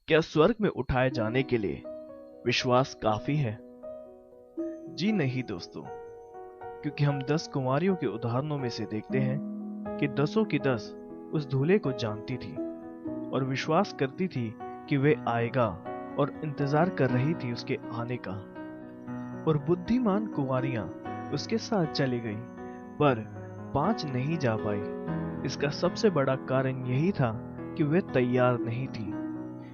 क्या स्वर्ग में उठाए जाने के लिए विश्वास काफी है? जी नहीं दोस्तों, क्योंकि हम 10 कुंवारियों के उदाहरणों में से देखते हैं कि 10 की 10 उस दूल्हे को जानती थी और विश्वास करती थी कि वे आएगा और इंतजार कर रही थी उसके आने का। और बुद्धिमान कुंवारियां उसके साथ चली गई, पर 5 नहीं जा पाई। इसका सबसे बड़ा कारण यही था कि वे तैयार नहीं थी,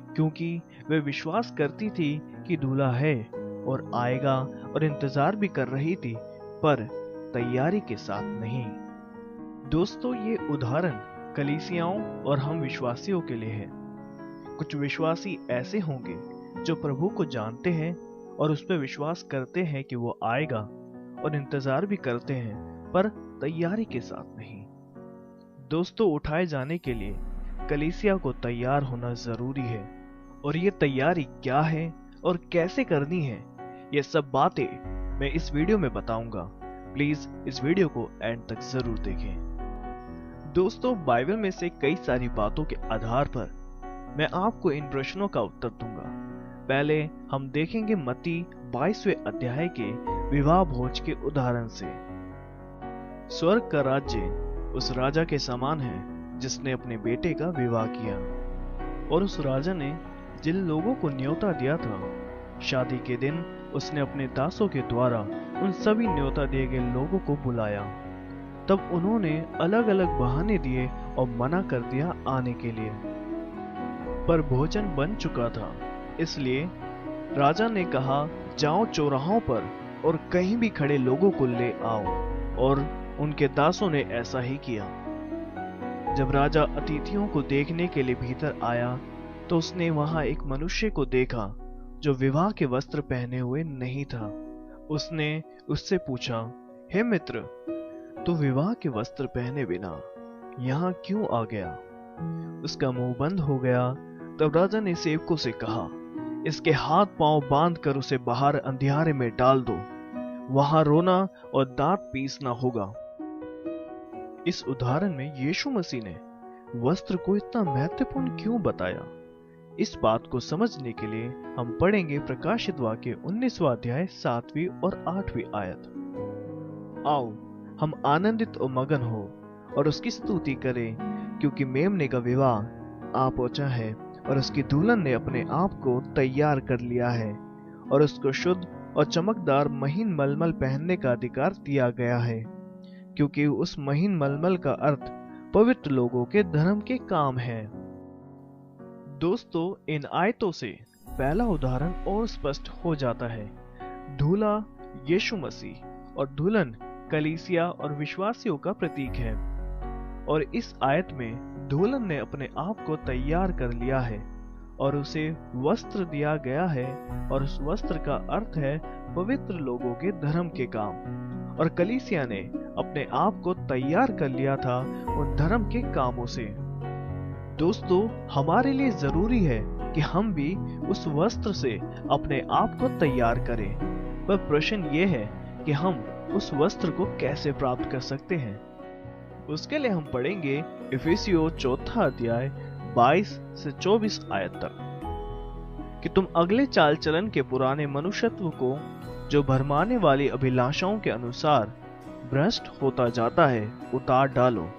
क्योंकि वे विश्वास करती थी कि दूल्हा है और आएगा और इंतजार भी कर रही थी, पर तैयारी के साथ नहीं। दोस्तों, ये उदाहरण कलीसियाओं और हम विश्वासियों के लिए है। कुछ विश्वासी ऐसे होंगे जो प्रभु को जानते हैं और उस पर विश्वास करते हैं कि वो आएगा और इंतजार भी करते हैं, पर तैयारी के साथ नहीं। दोस्तों, उठाए जाने के लिए कलीसिया को तैयार होना जरूरी है, और ये तैयारी क्या है और कैसे करनी है, ये सब बातें मैं इस वीडियो में बताऊंगा। प्लीज इस वीडियो को एंड तक जरूर देखें। दोस्तों, बाइबल में से कई सारी बातों के आधार पर मैं आपको इन प्रश्नों का उत्तर दूंगा। पहले हम देखेंगे मत्ती 22वें अध्याय के विवाह भोज के उदाहरण से। स्वर्ग का राज्य उस राजा के समान है जिसने अपने बेटे का विवाह किया, और उस राजा ने जिन लोगों को न्योता दिया था, शादी के दिन उसने अपने दासों के द्वारा उन सभी न्योता दिए गए लोगों को बुलाया। तब उन्होंने अलग अलग बहाने दिए और मना कर दिया आने के लिए, पर भोजन बन चुका था। इसलिए राजा ने कहा, जाओ चौराहों पर और कहीं भी खड़े लोगों को ले आओ, और उनके दासों ने ऐसा ही किया। जब राजा अतिथियों को देखने के लिए भीतर आया, तो उसने वहां एक मनुष्य को देखा जो विवाह के वस्त्र पहने हुए नहीं था। उसने उससे पूछा, हे मित्र, तू विवाह के वस्त्र पहने बिना यहाँ क्यों आ गया? उसका मुंह बंद हो गया। तब राजा ने सेवकों से कहा, इसके हाथ पांव बांध कर उसे बाहर अंधियारे में डाल दो, वहां रोना और दांत पीसना होगा। इस उदाहरण में यीशु मसीह ने वस्त्र को इतना महत्वपूर्ण क्यों बताया? इस बात को समझने के लिए हम पढ़ेंगे प्रकाशित वाक्य 19वां अध्याय 7वीं और 8वीं आयत। आओ, हम आनंदित और मगन हो और उसकी स्तुति करें, क्योंकि मेमने का विवाह आ पहुंचा है और उसकी दुल्हन ने अपने आप को तैयार कर लिया है, और उसको शुद्ध और चमकदार महीन मलमल पहनने का अधिकार दिया गया है, क्योंकि उस महीन मलमल का अर्थ पवित्र लोगों के धर्म के काम है। दोस्तों, इन आयतों से पहला उदाहरण और स्पष्ट हो जाता है। दूल्हा यीशु मसीह और दुल्हन कलीसिया और विश्वासियों का प्रतीक है, और इस आयत में दुल्हन ने अपने आप को तैयार कर लिया है और उसे वस्त्र दिया गया है, और उस वस्त्र का अर्थ है पवित्र लोगों के धर्म के काम। और कलीसिया ने अपने आप को तैयार कर लिया था उन धर्म के कामों से। दोस्तों, हमारे लिए जरूरी है कि हम भी उस वस्त्र से अपने आप को तैयार करें, पर प्रश्न ये है कि हम उस वस्त्र को कैसे प्राप्त कर सकते हैं। उसके लिए हम पढ़ेंगे इफिसियों 4 अध्याय 22 से 24 आयत तक, कि तुम अगले चाल चलन के पुराने मनुष्यत्व को, जो भरमाने वाली अभिलाषाओं के अनुसार भ्रष्ट होता जाता है, उतार डालो,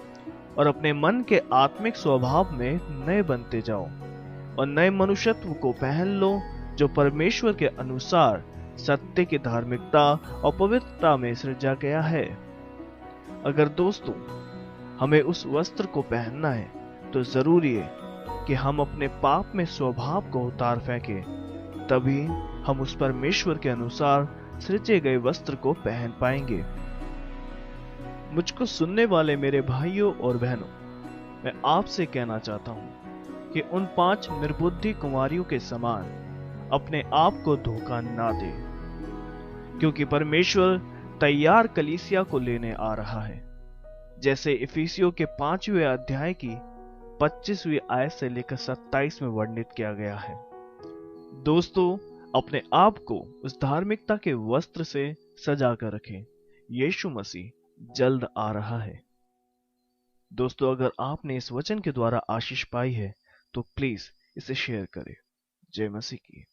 और अपने मन के आत्मिक स्वभाव में नए बनते जाओ, और नए मनुष्यत्व को पहन लो, जो परमेश्वर के अनुसार सत्य की धार्मिकता और पवित्रता में सृजा गया है। अगर दोस्तों हमें उस वस्त्र को पहनना है, तो जरूरी है कि हम अपने पाप में स्वभाव को उतार फेंकें, तभी हम उस परमेश्वर के अनुसार सृजे गए वस्त्र को पहन पाएंगे। मुझको सुनने वाले मेरे भाइयों और बहनों, मैं आपसे कहना चाहता हूं कि उन 5 निर्बुद्धि कुंवारियों के समान अपने आप को धोखा ना दे, क्योंकि परमेश्वर तैयार कलीसिया को लेने आ रहा है, जैसे इफिसियों के 5वें अध्याय की 25वीं आयत से लेकर 27 में वर्णित किया गया है। दोस्तों, अपने आप को उस धार्मिकता के वस्त्र से सजा कर रखें। यीशु मसीह जल्द आ रहा है। दोस्तों, अगर आपने इस वचन के द्वारा आशीष पाई है, तो प्लीज इसे शेयर करें। जय मसीह की।